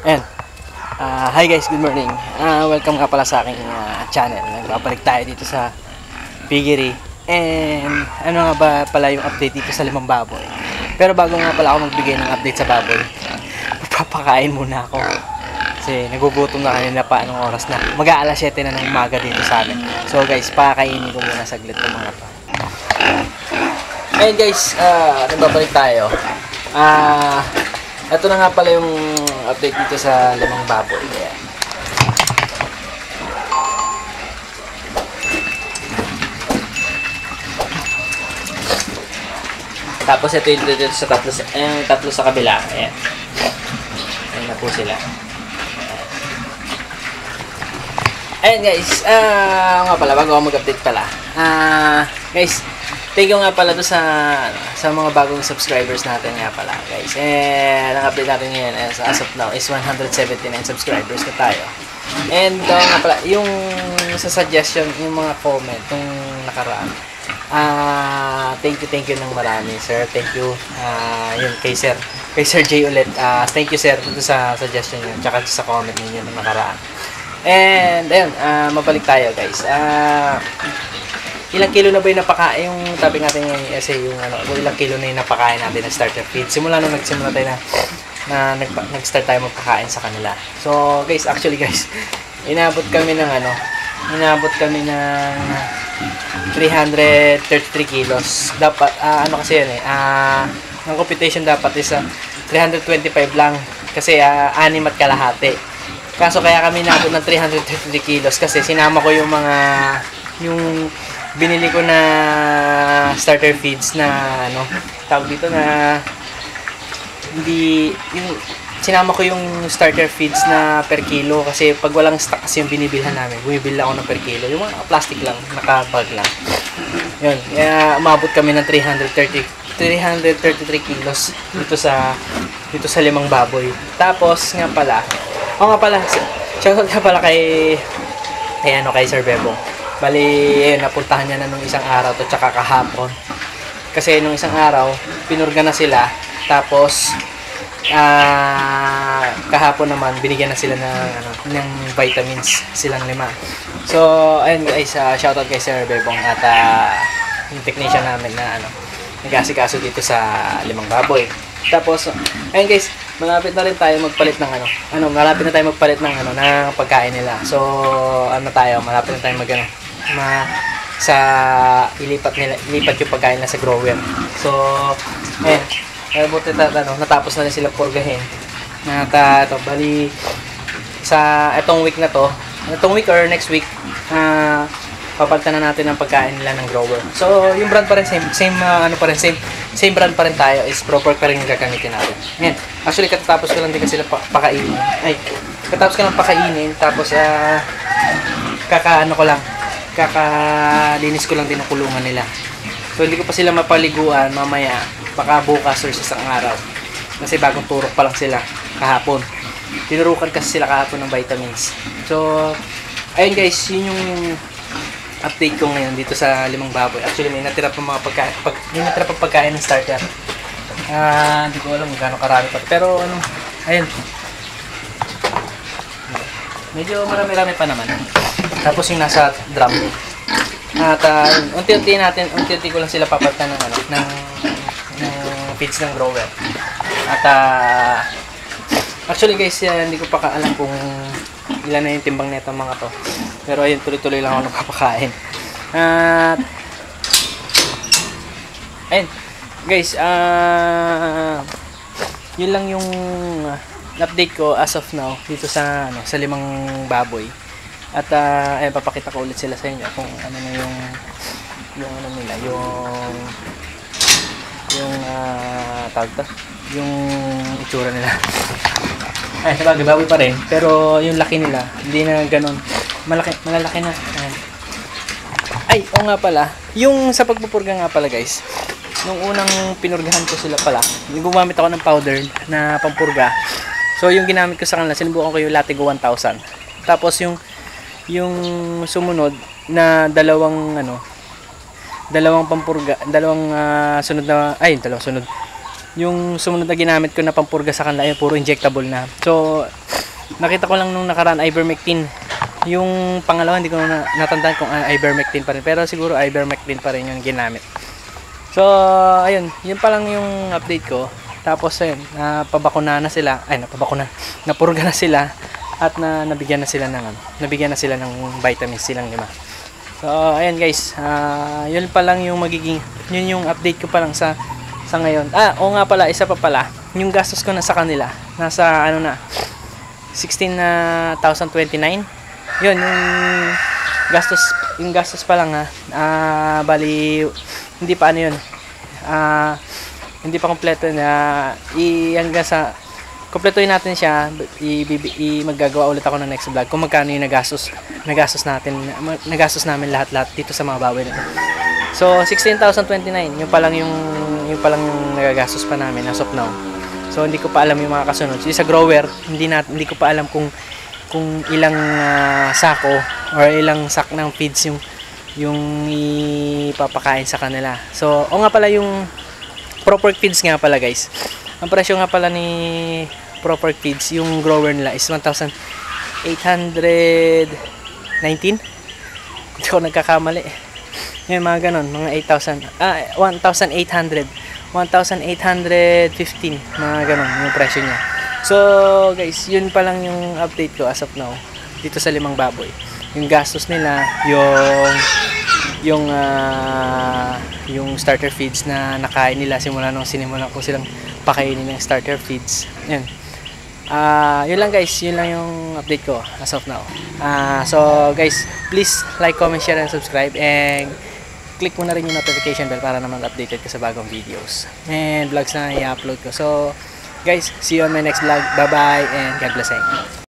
Ayan. Hi guys, good morning. Welcome ka pala sa aking channel. Nagbabalik tayo dito sa piggery. And ano nga ba pala yung update dito sa limang baboy. Pero bago nga pala ako magbigay ng update sa baboy, magpapakain muna ako. Kasi nagugutom na kanina pa, anong oras na. Mag-aalas 7 na ng umaga dito sa amin. So guys, pakainin ko muna saglit ng mga to. Ayun guys, nagbabalik tayo. Ito na nga pala yung update dito sa limang baboy. Ayan. Tapos ito yung dito sa tatlo sa kabila. Ayan. Ayan na po sila. Ayan guys, nga pala, bago ako mag-update pala. Guys, thank you nga pala doon sa mga bagong subscribers natin nga pala guys. And ang update natin ngayon as of now is 179 subscribers na tayo. And nga pala, yung sa suggestion, yung mga comment, yung nakaraan. Thank you ng marami sir. Thank you yun kay Sir J ulit. Thank you sir dito sa suggestion niyo, tsaka sa comment niyo ng nakaraan. And ayun, mabalik tayo guys. Ilang kilo na ba yung napakain, yung topic natin ngayon kasi yung ilang kilo na yung napakain natin ng starter feed. Simula nung nagsimula tayo nag-start tayo magpakain sa kanila. So guys, actually guys, inabot kami ng 333 kilos. Dapat kasi yan ang computation dapat is 325 lang kasi 6 at kalahati. Kaso kaya kami inabot ng 333 kilos kasi sinama ko yung binili ko na starter feeds na tawag dito na hindi yung sinama ko yung starter feeds na per kilo kasi pag walang stock kasi yung binibilhan namin, bumibili ako ng per kilo, yung mga plastic lang, nakabag lang. Yun, kaya umabot kami ng 333 kilos dito sa limang baboy. Tapos nga pala, shoutout nga pala kay Sir Bebong. Bali, napuntahan niya na nung isang araw to tsaka kahapon. Kasi nung isang araw, pinurga na sila. Tapos, kahapon naman, binigyan na sila ng vitamins, silang 5. So, ayun guys, shoutout kay Sir Bebong at yung technician namin na nag-asikaso dito sa limang baboy. Tapos, ayun guys, malapit na rin tayo magpalit ng malapit na tayo magpalit ng ng pagkain nila. So, malapit na tayo ilipat yung pagkain na sa grower. So, buti natapos na rin sila purgahin. Bali sa itong week na to, itong week or next week, papalitan na natin ang pagkain nila ng grower. So, yung brand pa rin same brand pa rin tayo, is proper pa rin yung gagamitin natin. Ngayon, actually katatapos ko lang din kasi sila pakainin. Katapos ko lang pakainin, tapos kakalinis ko lang din ang kulungan nila. So, hindi ko pa sila mapaliguan mamaya, baka bukas or sa isang araw. Kasi bagong turok pa lang sila kahapon. Tinurukan kasi sila kahapon ng vitamins. So, ayun guys, yun yung update ko ngayon dito sa limang baboy. Actually, may natira pa pagkain ng starter. Hindi ko alam kung gaano karami pa. Pero ayun. Medyo marami-rami pa naman. Tapos yung nasa drum. At unti-unti ko lang sila papalitan ng feeds ng grower. At actually guys, hindi ko pa alam kung ilan na yung timbang nito mga to. Pero ayun, tuloy-tuloy lang ako nagpapakain. At ayun guys, yun lang yung update ko as of now dito sa limang baboy. At ayun, papakita ko ulit sila sa inyo kung ano na yung itsura nila. Ay, sabagay, baboy pa rin, pero yung laki nila hindi na ganoon malalaki na. Ay, oo nga pala, yung sa pagpupurga nga pala guys, nung unang pinurgahan ko sila pala, gumamit ako ng powder na pampurga. So yung ginamit ko sa kanila, sinubukan ko yung Latigo 1000. Tapos yung sumunod na dalawang pampurga, dalawang Yung sumunod na ginamit ko na pampurga sa kanila, yun, puro injectable na. So, nakita ko lang nung nakaraan ivermectin. Yung pangalawa, hindi ko na natandaan kung ivermectin pa rin. Pero siguro ivermectin pa rin yung ginamit. So, ayun. Yun pa lang yung update ko. Tapos, ayun, napabakuna na sila. Ay, napurga na sila. At nabigyan na sila ng vitamins silang 5. So, ayan guys. Yun pa lang yung yun yung update ko pa lang sa ngayon. Oo nga pala, isa pa pala. Yung gastos ko na sa kanila. Nasa, 16,029. Yun, yung gastos pa lang bali, hindi pa yun. Hindi pa kompleto na hanggang sa kompletuhin natin siya, maggagawa ulit ako ng next vlog kung magkano yung nagastos namin lahat dito sa mga baboy na to. So 16,029 yung pa lang yung nagagastos pa namin as of now. So hindi ko pa alam yung mga kasunod. So, sa grower, hindi ko pa alam kung ilang sako or ilang sak ng feeds yung ipapakain sa kanila. So nga pala yung proper feeds nga pala guys. Ang presyo nga pala ni proper feeds, yung grower nila is 1,819. Hindi ko nagkakamali. Yung mga ganon, mga 1,800. 1,815, mga ganon yung presyo niya. So guys, yun pa lang yung update ko as of now dito sa 5 baboy. Yung gastos nila, yung starter feeds na nakain nila simula nung sinimulan ko silang pakainin ng starter feeds. Yun. Yun lang guys, yun lang yung update ko as of now. So guys, please like, comment, share, and subscribe, and click mo na rin yung notification bell para naman updated ka sa bagong videos and vlogs na i-upload ko. So guys, see you on my next vlog. Bye bye and God bless you.